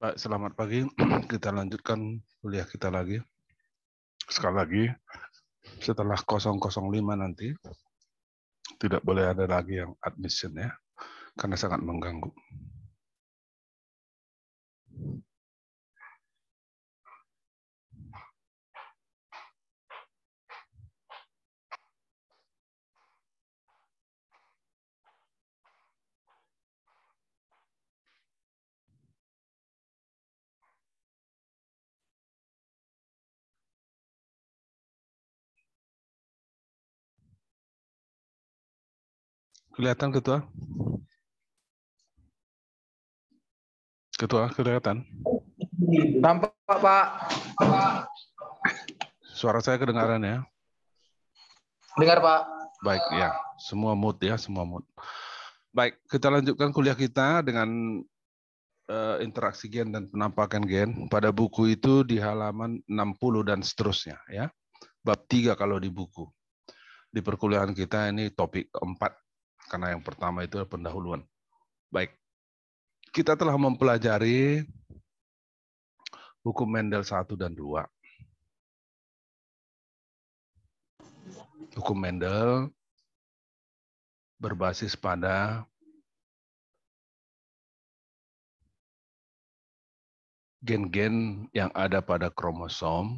Baik, selamat pagi. Kita lanjutkan kuliah kita lagi. Sekali lagi, setelah 005 nanti, tidak boleh ada lagi yang admission ya, karena sangat mengganggu. Kelihatan Ketua? Ketua, kelihatan? Nampak Pak. Suara saya kedengaran ya? Dengar Pak. Baik, ya. Semua mood ya, semua mood. Baik, kita lanjutkan kuliah kita dengan interaksi gen dan penampakan gen. Pada buku itu di halaman 60 dan seterusnya ya. Bab 3 kalau di buku. Di perkuliahan kita ini topik keempat, karena yang pertama itu pendahuluan. Baik, kita telah mempelajari hukum Mendel 1 dan 2. Hukum Mendel berbasis pada gen-gen yang ada pada kromosom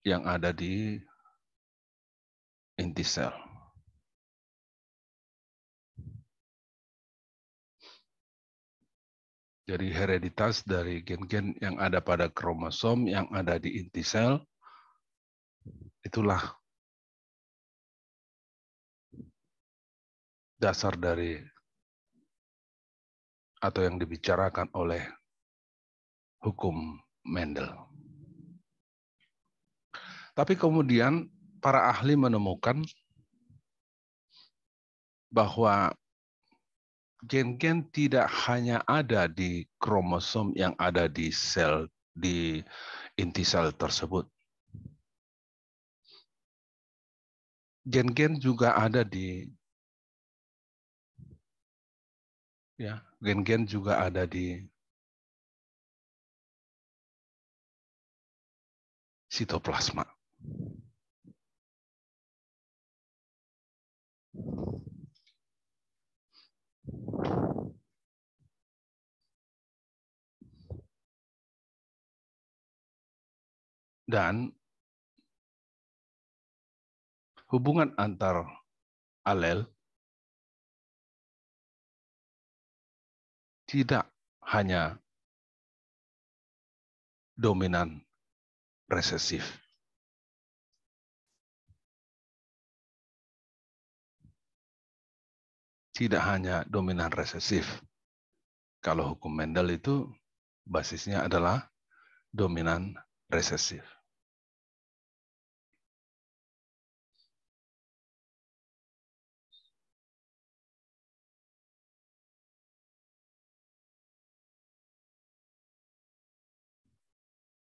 yang ada di inti sel. Jadi hereditas dari gen-gen yang ada pada kromosom yang ada di inti sel, itulah dasar dari atau yang dibicarakan oleh hukum Mendel. Tapi kemudian para ahli menemukan bahwa gen-gen tidak hanya ada di kromosom yang ada di sel, di inti sel tersebut. Gen-gen juga ada di gen-gen juga ada di sitoplasma. Dan hubungan antar alel tidak hanya dominan resesif. Tidak hanya dominan resesif. Kalau hukum Mendel itu basisnya adalah dominan resesif.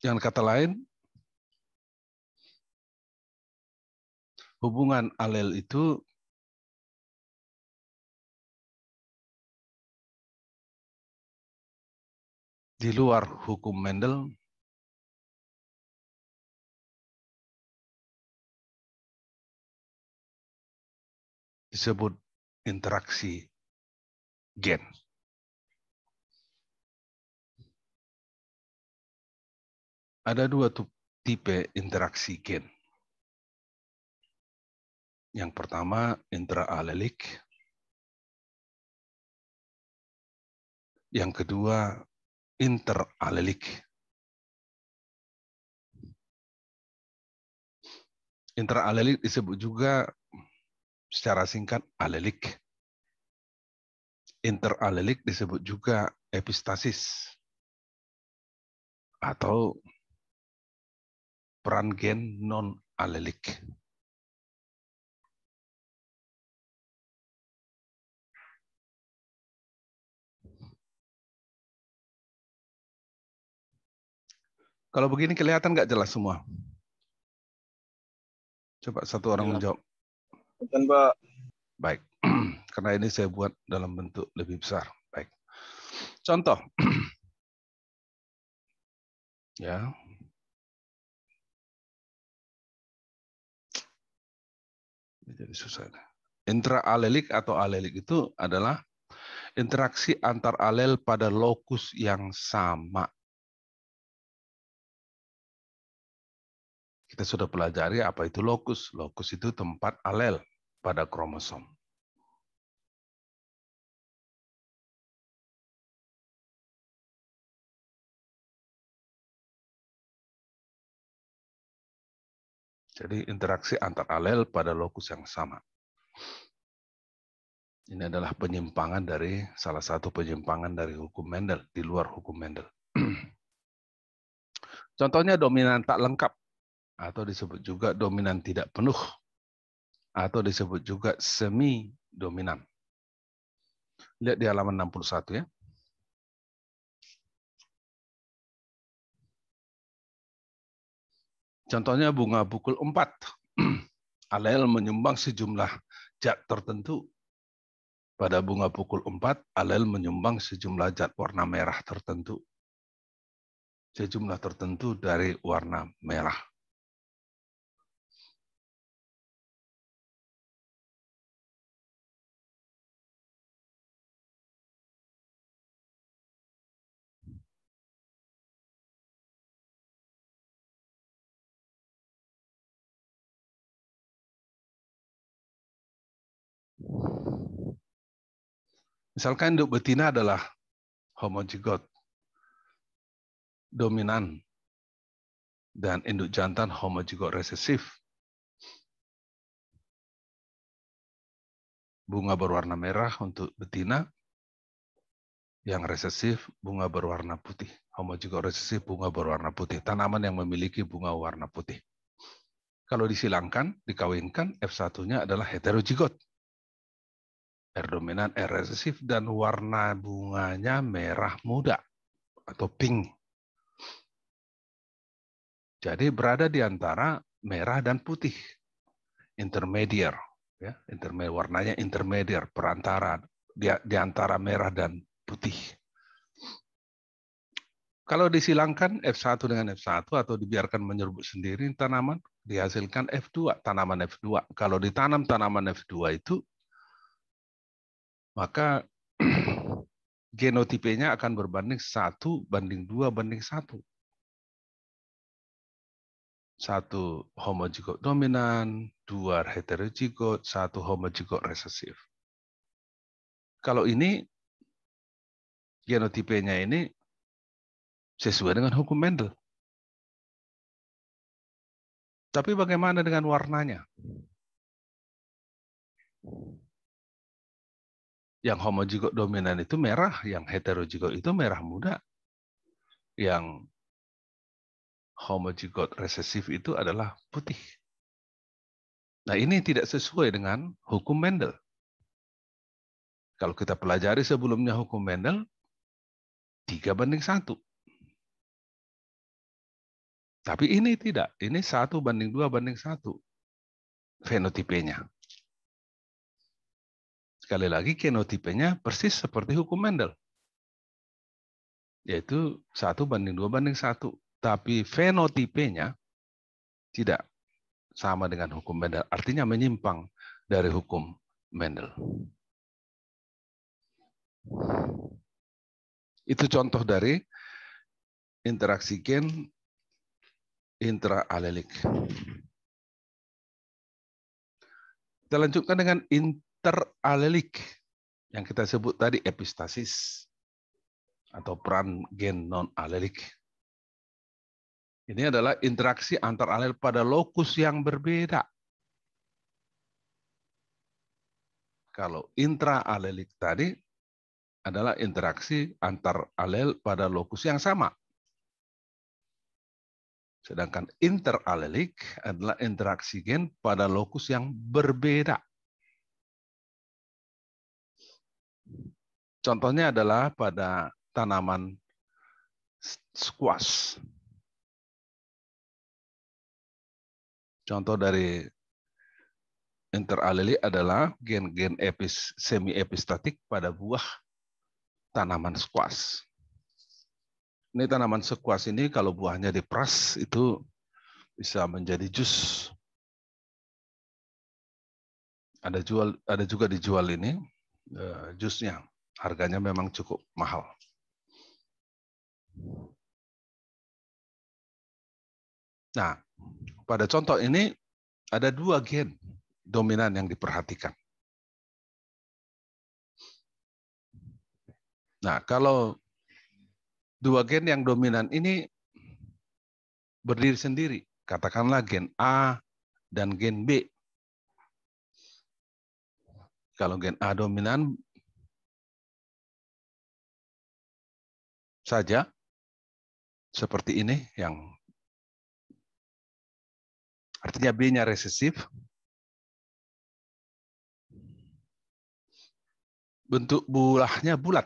Dengan kata lain, hubungan alel itu di luar hukum Mendel disebut interaksi gen. Ada dua tipe interaksi gen. Yang pertama intraalelik. Yang kedua interalelik. Interalelik disebut juga secara singkat alelik. Interalelik disebut juga epistasis atau peran gen non-alelik. Kalau begini kelihatan nggak jelas semua? Coba satu orang menjawab. Bukan Pak. Baik, karena ini saya buat dalam bentuk lebih besar. Baik. Contoh. Ya. Jadi susah. Intraalelik atau alelik itu adalah interaksi antar alel pada lokus yang sama. Kita sudah pelajari apa itu lokus. Lokus itu tempat alel pada kromosom. Jadi interaksi antar alel pada lokus yang sama. Ini adalah penyimpangan dari salah satu penyimpangan dari hukum Mendel, di luar hukum Mendel. Contohnya dominan tak lengkap, atau disebut juga dominan tidak penuh, atau disebut juga semi dominan. Lihat di halaman 61 ya. Contohnya bunga pukul 4. Alel menyumbang sejumlah zat tertentu. Pada bunga pukul 4, alel menyumbang sejumlah zat warna merah tertentu. Sejumlah tertentu dari warna merah. Misalkan induk betina adalah homozigot dominan dan induk jantan homozigot resesif. Bunga berwarna merah untuk betina, yang resesif bunga berwarna putih. Homozigot resesif bunga berwarna putih. Tanaman yang memiliki bunga warna putih. Kalau disilangkan, dikawinkan, F1-nya adalah heterozigot. R dominan, R resesif, dan warna bunganya merah muda atau pink. Jadi berada di antara merah dan putih, intermediate, ya, warnanya intermediate, perantara di antara merah dan putih. Kalau disilangkan F1 dengan F1 atau dibiarkan menyeruput sendiri tanaman, dihasilkan F2, tanaman F2. Kalau ditanam tanaman F2 itu, maka genotipenya akan berbanding 1:2:1. 1 homozigot dominan, 2 heterozigot, 1 homozigot resesif. Kalau ini, genotipenya ini sesuai dengan hukum Mendel. Tapi bagaimana dengan warnanya? Yang homozigot dominan itu merah, yang heterozigot itu merah muda. Yang homozigot resesif itu adalah putih. Nah, ini tidak sesuai dengan hukum Mendel. Kalau kita pelajari sebelumnya hukum Mendel, 3:1. Tapi ini tidak. Ini 1:2:1 fenotipenya. Sekali lagi, genotipenya persis seperti hukum Mendel. Yaitu 1:2:1. Tapi fenotipenya tidak sama dengan hukum Mendel. Artinya menyimpang dari hukum Mendel. Itu contoh dari interaksi gen intraalelik. Kita lanjutkan dengan interalelik yang kita sebut tadi epistasis atau peran gen non-alelik. Ini adalah interaksi antar alel pada lokus yang berbeda. Kalau intraalelik tadi adalah interaksi antar alel pada lokus yang sama. Sedangkan interalelik adalah interaksi gen pada lokus yang berbeda. Contohnya adalah pada tanaman squash. Contoh dari interaleli adalah gen-gen semi epistatik pada buah tanaman squash. Ini tanaman squash ini kalau buahnya diperas itu bisa menjadi jus. Ada juga dijual ini jusnya. Harganya memang cukup mahal. Nah, pada contoh ini ada 2 gen dominan yang diperhatikan. Nah, kalau 2 gen yang dominan ini berdiri sendiri, katakanlah gen A dan gen B. Kalau gen A dominan saja, seperti ini, yang artinya B-nya resesif, bentuk buahnya bulat.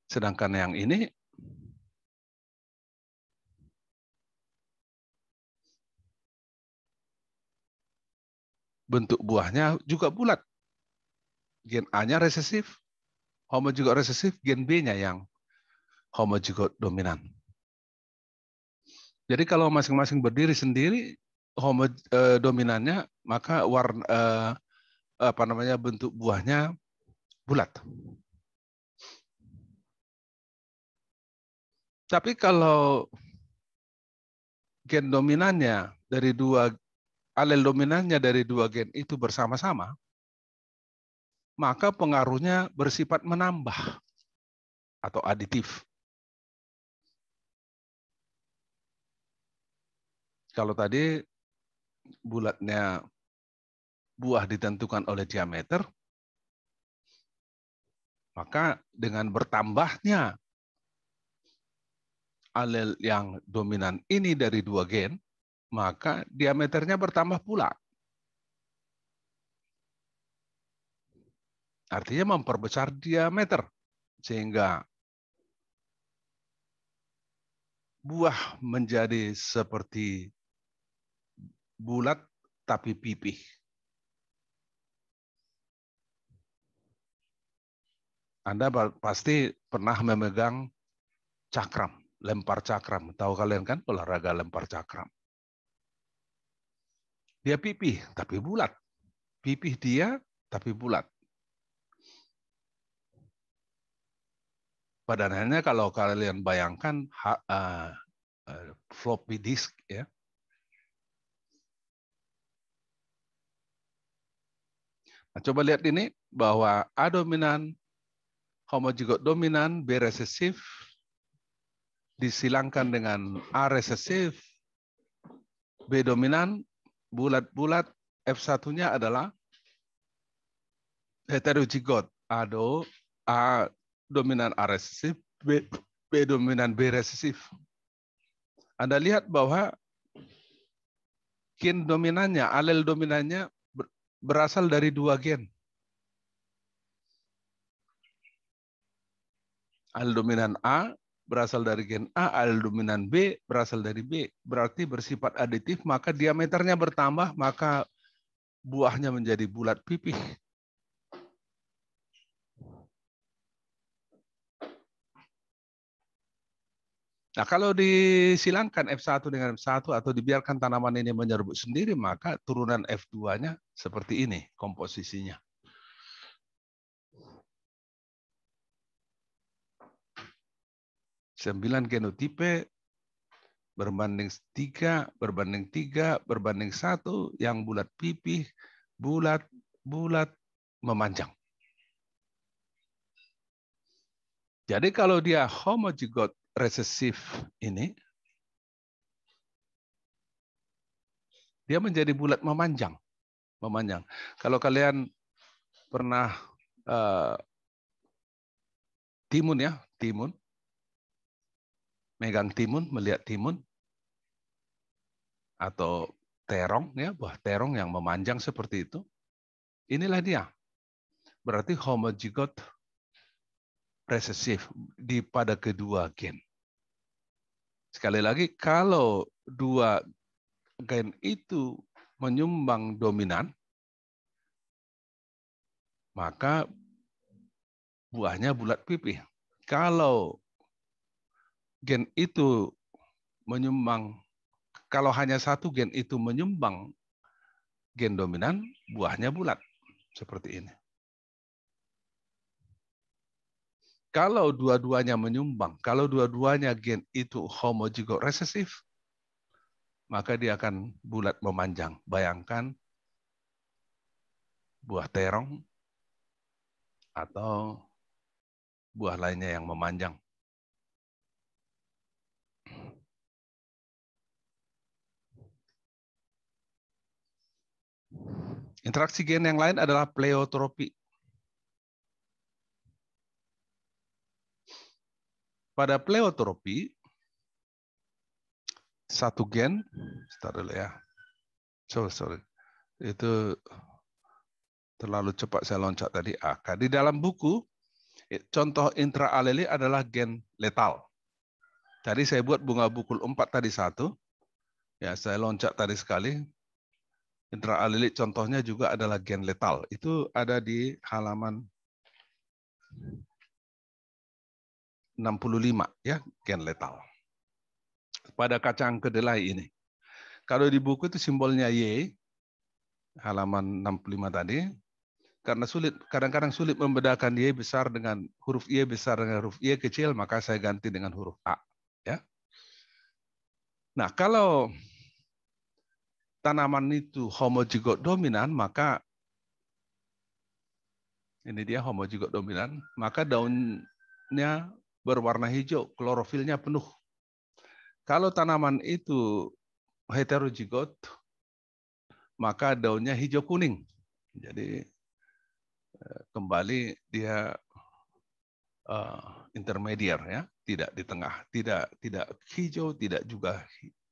Sedangkan yang ini bentuk buahnya juga bulat. Gen A-nya resesif, homozigot resesif, gen B-nya yang homozigot dominan. Jadi kalau masing-masing berdiri sendiri, dominannya, maka warna bentuk buahnya bulat. Tapi kalau gen dominannya dari alel dominannya dari 2 gen itu bersama-sama, maka pengaruhnya bersifat menambah atau aditif. Kalau tadi bulatnya buah ditentukan oleh diameter, maka dengan bertambahnya alel yang dominan ini dari 2 gen, maka diameternya bertambah pula. Artinya memperbesar diameter, sehingga buah menjadi seperti bulat tapi pipih. Anda pasti pernah memegang cakram, lempar cakram. Tahu kalian kan olahraga lempar cakram. Dia pipih tapi bulat. Pipih dia tapi bulat. Badannya kalau kalian bayangkan floppy disk, ya. Nah, coba lihat ini bahwa A dominan, homozigot dominan, B resesif disilangkan dengan A resesif, B dominan, bulat-bulat, F1-nya adalah heterozigot, A dominan A resesif, B dominan B resesif. Anda lihat bahwa gen dominannya, alel dominannya berasal dari 2 gen. Alel dominan A berasal dari gen A, alel dominan B berasal dari B. Berarti bersifat aditif, maka diameternya bertambah, maka buahnya menjadi bulat pipih. Nah, kalau disilangkan F1 dengan F1 atau dibiarkan tanaman ini menyerbu sendiri, maka turunan F2-nya seperti ini komposisinya. Sembilan genotipe berbanding 3, berbanding 3, berbanding 1, yang bulat pipih, bulat, memanjang. Jadi kalau dia homozigot resesif ini, dia menjadi bulat memanjang. Kalau kalian pernah timun, megang timun, melihat timun, atau terong, ya, buah terong yang memanjang seperti itu, inilah dia. Berarti homozigot resesif pada kedua gen. Sekali lagi, kalau 2 gen itu menyumbang dominan, maka buahnya bulat pipih. Kalau gen itu menyumbang, kalau hanya satu gen itu menyumbang gen dominan, buahnya bulat. Seperti ini. Kalau dua-duanya menyumbang, kalau dua-duanya gen itu homozigot resesif, maka dia akan bulat memanjang. Bayangkan buah terong atau buah lainnya yang memanjang. Interaksi gen yang lain adalah pleiotropi. Pada pleiotropi, satu gen, start dulu ya. Sorry. Itu terlalu cepat saya loncat tadi. Di dalam buku, contoh intraaleli adalah gen letal. Tadi saya buat bunga bukul 4 tadi satu. Ya, saya loncat tadi sekali. Intraaleli contohnya juga adalah gen letal. Itu ada di halaman 65 ya, gen letal. Pada kacang kedelai ini. Kalau di buku itu simbolnya Y, halaman 65 tadi, karena kadang-kadang sulit membedakan Y besar dengan huruf Y besar dengan huruf Y kecil, maka saya ganti dengan huruf A. Ya. Nah, kalau tanaman itu homozigot dominan, maka ini dia homozigot dominan, maka daunnya berwarna hijau, klorofilnya penuh. Kalau tanaman itu heterozigot, maka daunnya hijau kuning. Jadi kembali dia intermediar ya, tidak di tengah, tidak hijau, tidak juga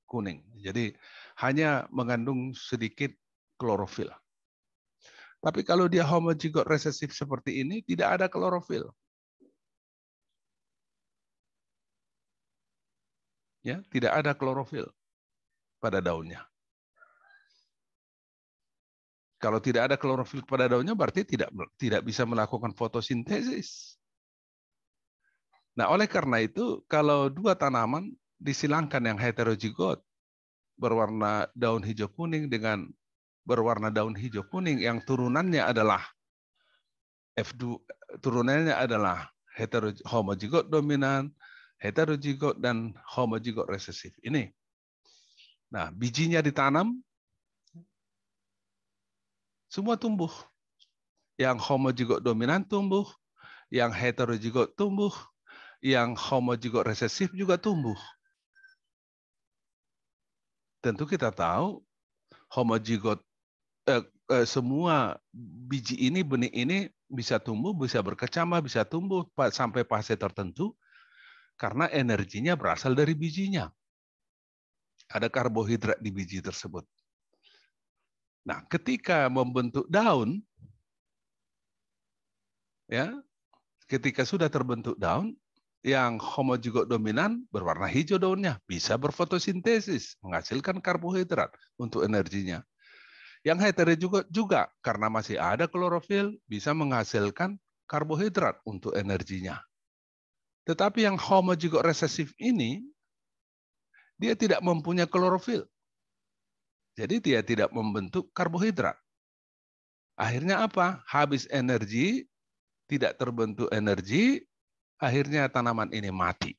kuning. Jadi hanya mengandung sedikit klorofil. Tapi kalau dia homozigot resesif seperti ini, tidak ada klorofil. Ya, tidak ada klorofil pada daunnya. Kalau tidak ada klorofil pada daunnya, berarti tidak bisa melakukan fotosintesis. Nah, oleh karena itu, kalau dua tanaman disilangkan yang heterozigot, berwarna daun hijau kuning dengan berwarna daun hijau kuning, yang turunannya adalah F2, turunannya adalah homozigot dominan, heterozigot, dan homozigot resesif. Ini. Nah, bijinya ditanam, semua tumbuh. Yang homozigot dominan tumbuh, yang heterozigot tumbuh, yang homozigot resesif juga tumbuh. Tentu kita tahu homozigot semua biji ini, benih ini bisa tumbuh, bisa berkecambah, bisa tumbuh sampai fase tertentu karena energinya berasal dari bijinya. Ada karbohidrat di biji tersebut. Nah, ketika membentuk daun, ya, ketika sudah terbentuk daun, yang homozigot dominan berwarna hijau daunnya, bisa berfotosintesis, menghasilkan karbohidrat untuk energinya. Yang heterozigot juga, karena masih ada klorofil, bisa menghasilkan karbohidrat untuk energinya. Tetapi yang homozigot resesif ini, dia tidak mempunyai klorofil. Jadi dia tidak membentuk karbohidrat. Akhirnya apa? Habis energi, tidak terbentuk energi, akhirnya tanaman ini mati.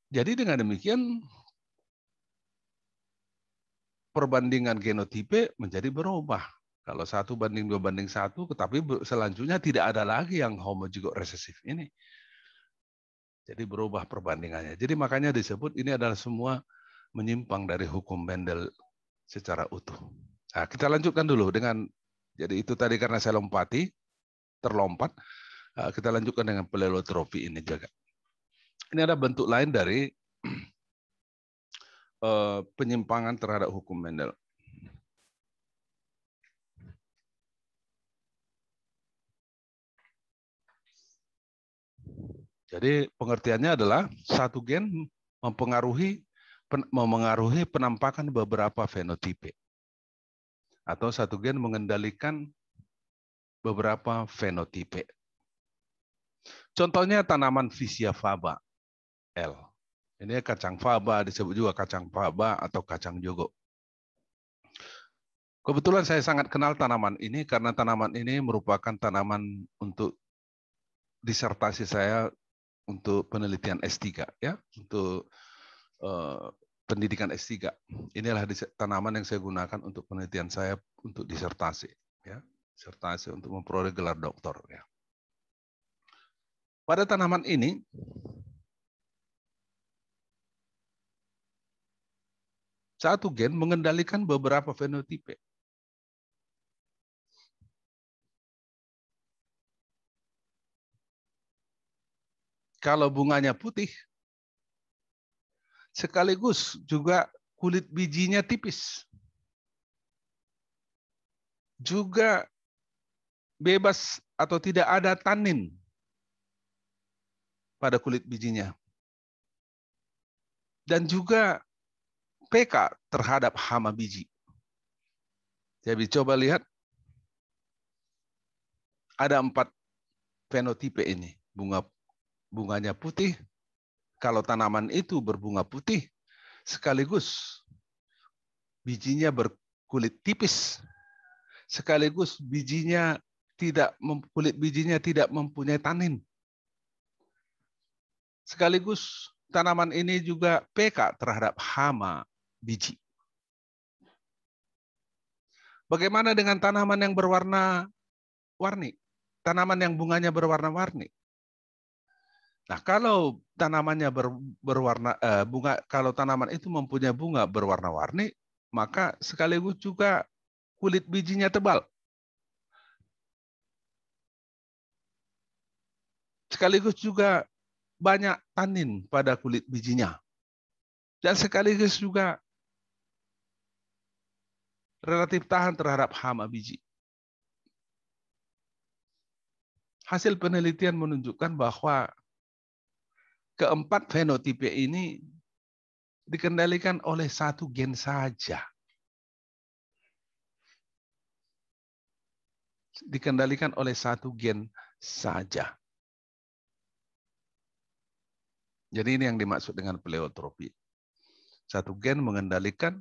Jadi dengan demikian, perbandingan genotipe menjadi berubah. Kalau 1:2:1, tetapi selanjutnya tidak ada lagi yang homozigot resesif ini. Jadi berubah perbandingannya. Jadi makanya disebut ini adalah semua menyimpang dari hukum Mendel secara utuh. Nah, kita lanjutkan dulu dengan, jadi itu tadi karena saya terlompat, kita lanjutkan dengan pleiotropi ini juga. Ini ada bentuk lain dari penyimpangan terhadap hukum Mendel. Jadi pengertiannya adalah satu gen memengaruhi penampakan beberapa fenotipe. Atau satu gen mengendalikan beberapa fenotipe. Contohnya tanaman Vicia faba L. Ini kacang faba, disebut juga kacang faba atau kacang jogo. Kebetulan saya sangat kenal tanaman ini karena tanaman ini merupakan tanaman untuk disertasi saya untuk penelitian S3 ya, untuk pendidikan S3. Inilah tanaman yang saya gunakan untuk penelitian saya untuk disertasi ya, disertasi untuk memperoleh gelar doktor ya. Pada tanaman ini satu gen mengendalikan beberapa fenotipe. Kalau bunganya putih, sekaligus juga kulit bijinya tipis. Juga bebas atau tidak ada tanin pada kulit bijinya. Dan juga peka terhadap hama biji. Jadi coba lihat, ada 4 fenotipe ini. Bunganya putih, kalau tanaman itu berbunga putih, sekaligus bijinya berkulit tipis, sekaligus kulit bijinya tidak mempunyai tanin. Sekaligus tanaman ini juga peka terhadap hama biji. Bagaimana dengan tanaman yang berwarna-warni? Tanaman yang bunganya berwarna-warni. Nah, kalau tanamannya kalau tanaman itu mempunyai bunga berwarna-warni, maka sekaligus juga kulit bijinya tebal. Sekaligus juga banyak tanin pada kulit bijinya. Dan sekaligus juga relatif tahan terhadap hama biji. Hasil penelitian menunjukkan bahwa keempat fenotipe ini dikendalikan oleh satu gen saja. Dikendalikan oleh satu gen saja. Jadi ini yang dimaksud dengan pleiotropi. Satu gen mengendalikan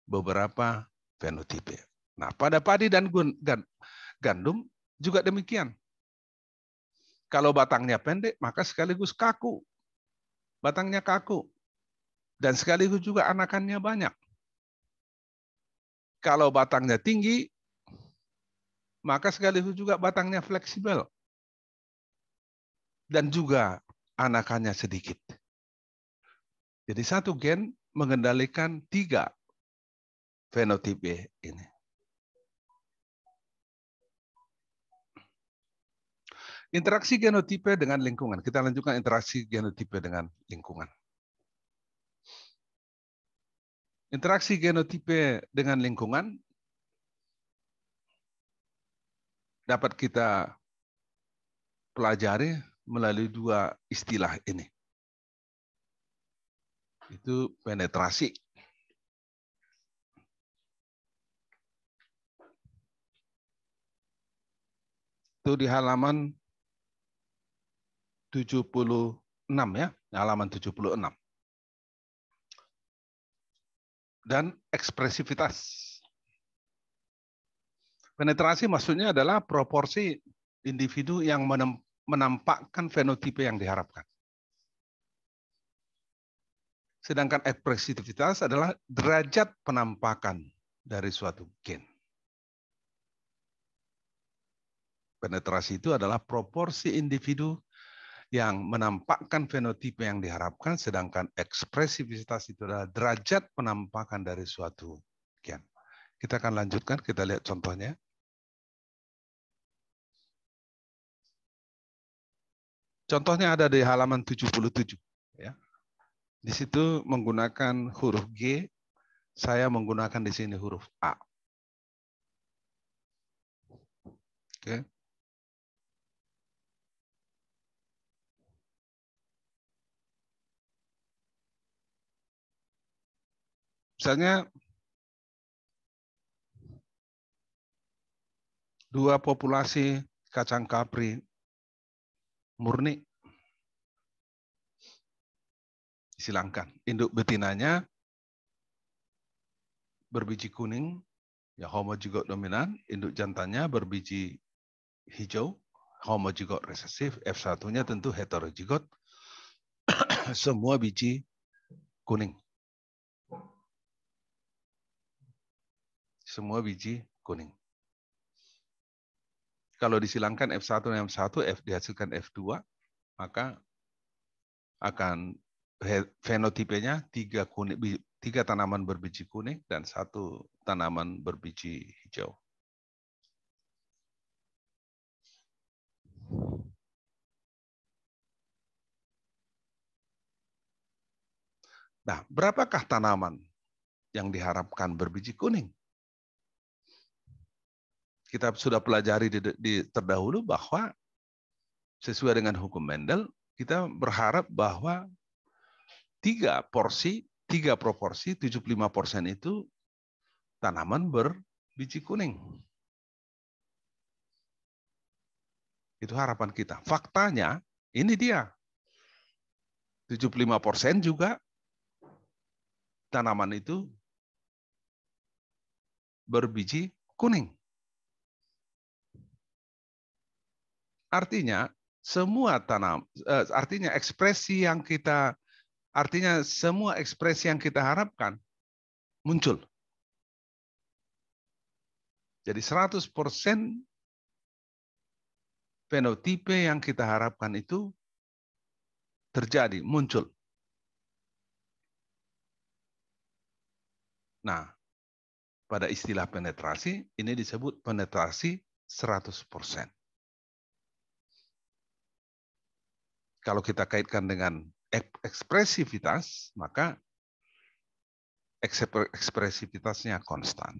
beberapa fenotipe. Nah, pada padi dan gandum juga demikian. Kalau batangnya pendek, maka sekaligus kaku. Batangnya kaku. Dan sekaligus juga anakannya banyak. Kalau batangnya tinggi, maka sekaligus juga batangnya fleksibel. Dan juga anakannya sedikit. Jadi satu gen mengendalikan 3 fenotipe ini. Interaksi genotipe dengan lingkungan. Kita lanjutkan interaksi genotipe dengan lingkungan. Interaksi genotipe dengan lingkungan dapat kita pelajari melalui 2 istilah ini. Itu penetrasi. Itu di halaman 76 ya, halaman 76. Dan ekspresivitas. Penetrasi maksudnya adalah proporsi individu yang menampakkan fenotipe yang diharapkan. Sedangkan ekspresivitas adalah derajat penampakan dari suatu gen. Penetrasi itu adalah proporsi individu yang menampakkan fenotipe yang diharapkan, sedangkan ekspresivitas itu adalah derajat penampakan dari suatu gen. Kita akan lanjutkan, kita lihat contohnya. Contohnya ada di halaman 77. Ya. Di situ menggunakan huruf G, saya menggunakan di sini huruf A. Oke. Misalnya 2 populasi kacang kapri murni. Silangkan. Induk betinanya berbiji kuning, ya homozigot dominan. Induk jantannya berbiji hijau, homozigot resesif. F1-nya tentu heterozigot, semua biji kuning. Semua biji kuning. Kalau disilangkan F1 dan F1, dihasilkan F2, maka akan fenotipenya 3 tanaman berbiji kuning dan 1 tanaman berbiji hijau. Nah, berapakah tanaman yang diharapkan berbiji kuning? Kita sudah pelajari terdahulu bahwa sesuai dengan hukum Mendel, kita berharap bahwa 3 proporsi 75% itu tanaman berbiji kuning. Itu harapan kita. Faktanya, ini dia. 75% juga tanaman itu berbiji kuning. Artinya, semua semua ekspresi yang kita harapkan muncul. Jadi 100% fenotipe yang kita harapkan itu terjadi, muncul. Nah, pada istilah penetrasi, ini disebut penetrasi 100%. Kalau kita kaitkan dengan ekspresivitas, maka ekspresivitasnya konstan.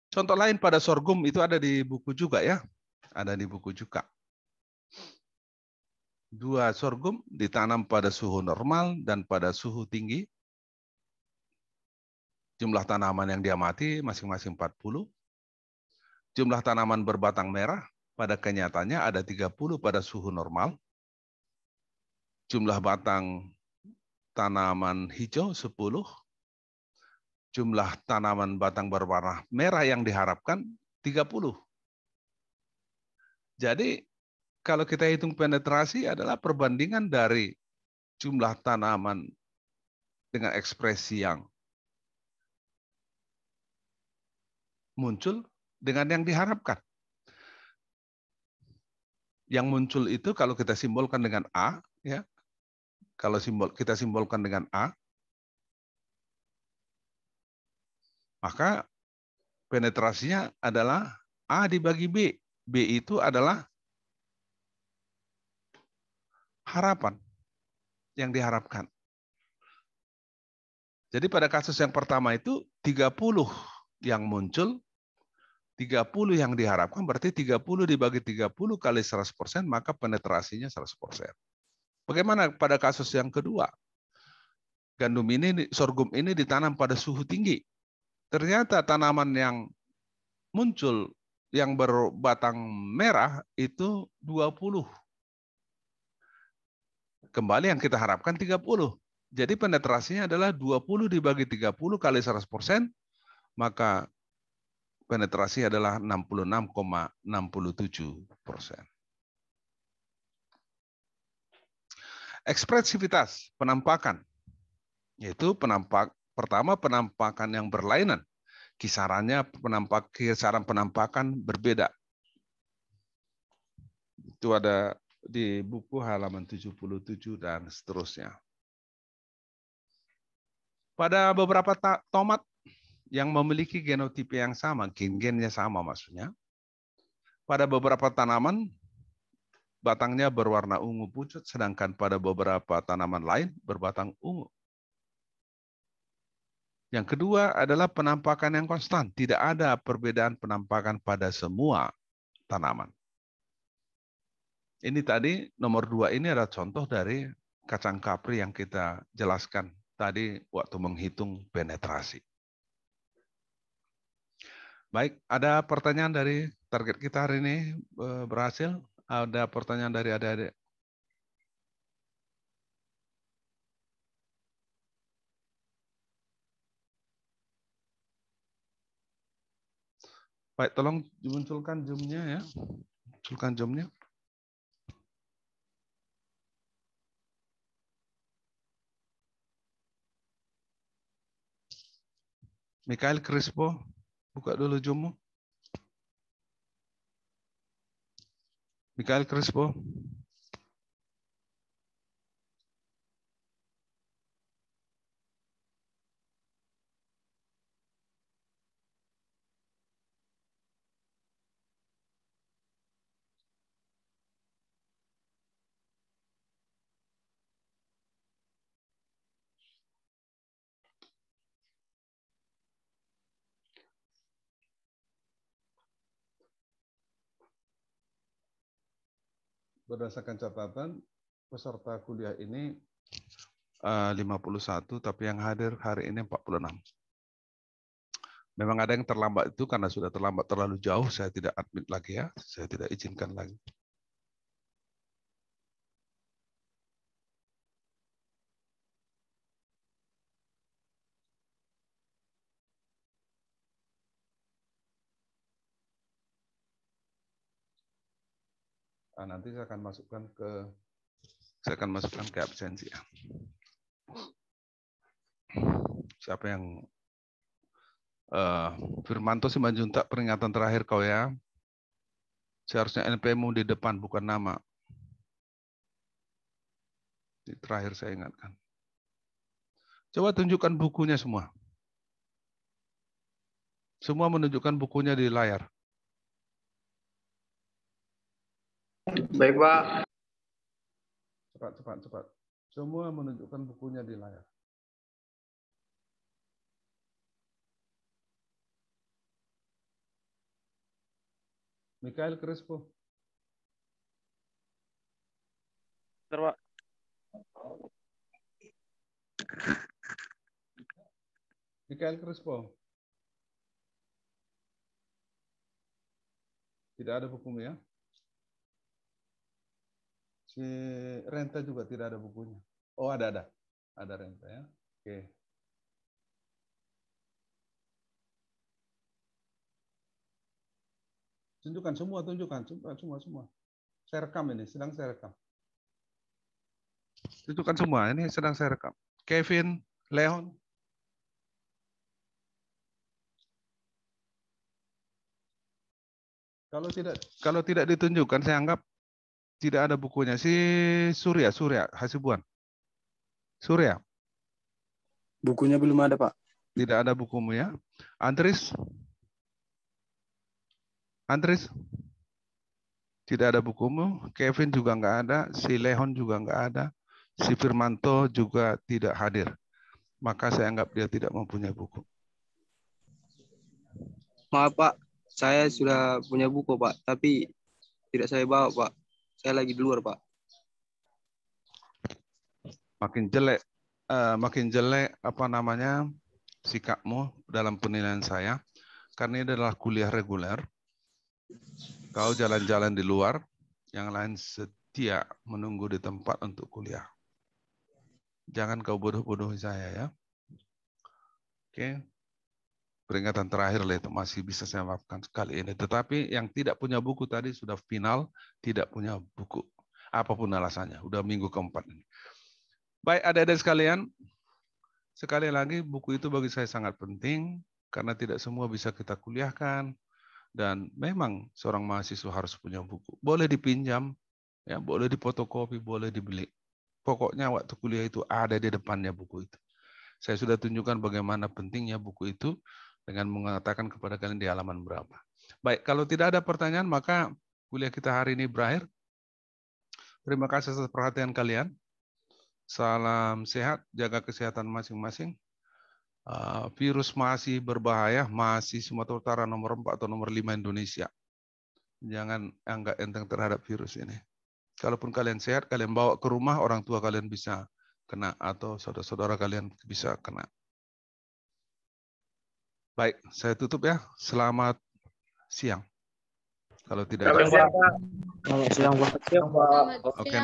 Contoh lain pada sorghum itu ada di buku juga ya. Ada di buku juga. 2 sorghum ditanam pada suhu normal dan pada suhu tinggi. Jumlah tanaman yang diamati masing-masing 40. Jumlah tanaman berbatang merah pada kenyataannya ada 30 pada suhu normal. Jumlah batang tanaman hijau 10. Jumlah tanaman batang berwarna merah yang diharapkan 30. Jadi kalau kita hitung penetrasi adalah perbandingan dari jumlah tanaman dengan ekspresi yang muncul dengan yang diharapkan. Yang muncul itu kalau kita simbolkan dengan A, ya. Kalau kita simbolkan dengan A, maka penetrasinya adalah A dibagi B. B itu adalah harapan yang diharapkan. Jadi pada kasus yang pertama itu 30 yang muncul, 30 yang diharapkan, berarti 30 dibagi 30 kali 100%, maka penetrasinya 100%. Bagaimana pada kasus yang kedua? Sorghum ini ditanam pada suhu tinggi. Ternyata tanaman yang muncul yang berbatang merah itu 20. Kembali yang kita harapkan 30. Jadi penetrasinya adalah 20 dibagi 30 kali 100%, maka penetrasi adalah 66,67%. Ekspresivitas penampakan, yaitu pertama penampakan yang berlainan. Kisaran penampakan berbeda. Itu ada di buku halaman 77 dan seterusnya. Pada beberapa tomat yang memiliki genotipe yang sama, gennya sama maksudnya. Pada beberapa tanaman, batangnya berwarna ungu pucat, sedangkan pada beberapa tanaman lain berbatang ungu. Yang kedua adalah penampakan yang konstan. Tidak ada perbedaan penampakan pada semua tanaman. Ini tadi nomor 2 ini adalah contoh dari kacang kapri yang kita jelaskan tadi waktu menghitung penetrasi. Baik, ada pertanyaan dari target kita hari ini berhasil? Ada pertanyaan dari adik-adik? Baik, tolong munculkan Zoom-nya ya. Munculkan Zoom-nya. Mikael Crispo, buka dulu Zoom-mu. Mikael Crispo. Berdasarkan catatan, peserta kuliah ini 51, tapi yang hadir hari ini 46. Memang ada yang terlambat itu karena sudah terlambat terlalu jauh, saya tidak admit lagi ya, saya tidak izinkan lagi. Nanti saya akan masukkan ke absensi ya. Siapa yang Firmanto Simanjuntak, peringatan terakhir kau ya. Seharusnya NP-mu di depan bukan nama. Ini terakhir saya ingatkan. Coba tunjukkan bukunya semua. Semua menunjukkan bukunya di layar. Baik, Pak. Cepat. Semua menunjukkan bukunya di layar. Mikael Crispo. Pak. Mikael Crispo. Tidak ada bukunya. Si Renta juga tidak ada bukunya. Oh, ada. Ada Renta ya. Oke. Tunjukkan semua. Saya rekam ini, sedang saya rekam. Tunjukkan semua, ini sedang saya rekam. Kevin, Leon. Kalau tidak ditunjukkan, saya anggap tidak ada bukunya. Si Surya Hasibuan. Surya. Bukunya belum ada, Pak. Tidak ada bukumu ya. Andris. Tidak ada bukumu. Kevin juga nggak ada. Si Leon juga nggak ada. Si Firmanto juga tidak hadir. Maka saya anggap dia tidak mempunyai buku. Maaf, Pak. Saya sudah punya buku, Pak. Tapi tidak saya bawa, Pak. Saya lagi di luar, Pak. Makin jelek sikapmu dalam penilaian saya. Karena ini adalah kuliah reguler. Kau jalan-jalan di luar, yang lain setia menunggu di tempat untuk kuliah. Jangan kau bodoh-bodohi saya ya. Oke. Peringatan terakhir lah itu masih bisa saya maafkan sekali ini. Tetapi yang tidak punya buku tadi sudah final, tidak punya buku. Apapun alasannya, udah minggu keempat ini. Baik, adik-adik sekalian, sekali lagi buku itu bagi saya sangat penting karena tidak semua bisa kita kuliahkan. Dan memang seorang mahasiswa harus punya buku. Boleh dipinjam, ya, boleh difotokopi, boleh dibeli. Pokoknya waktu kuliah itu ada di depannya buku itu. Saya sudah tunjukkan bagaimana pentingnya buku itu dengan mengatakan kepada kalian di halaman berapa. Baik, kalau tidak ada pertanyaan, maka kuliah kita hari ini berakhir. Terima kasih atas perhatian kalian. Salam sehat, jaga kesehatan masing-masing. Virus masih berbahaya, masih Sumatera Utara nomor 4 atau nomor 5 Indonesia. Jangan anggap enteng terhadap virus ini. Kalaupun kalian sehat, kalian bawa ke rumah, orang tua kalian bisa kena atau saudara-saudara kalian bisa kena. Baik, saya tutup ya. Selamat siang. Kalau tidak ada. Siang, Pak. Selamat siang, Pak. Siang, Pak. Oke,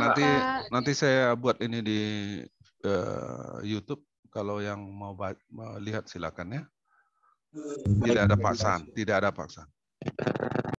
nanti saya buat ini di YouTube. Kalau yang mau lihat silakan ya. Tidak ada paksaan, tidak ada paksaan.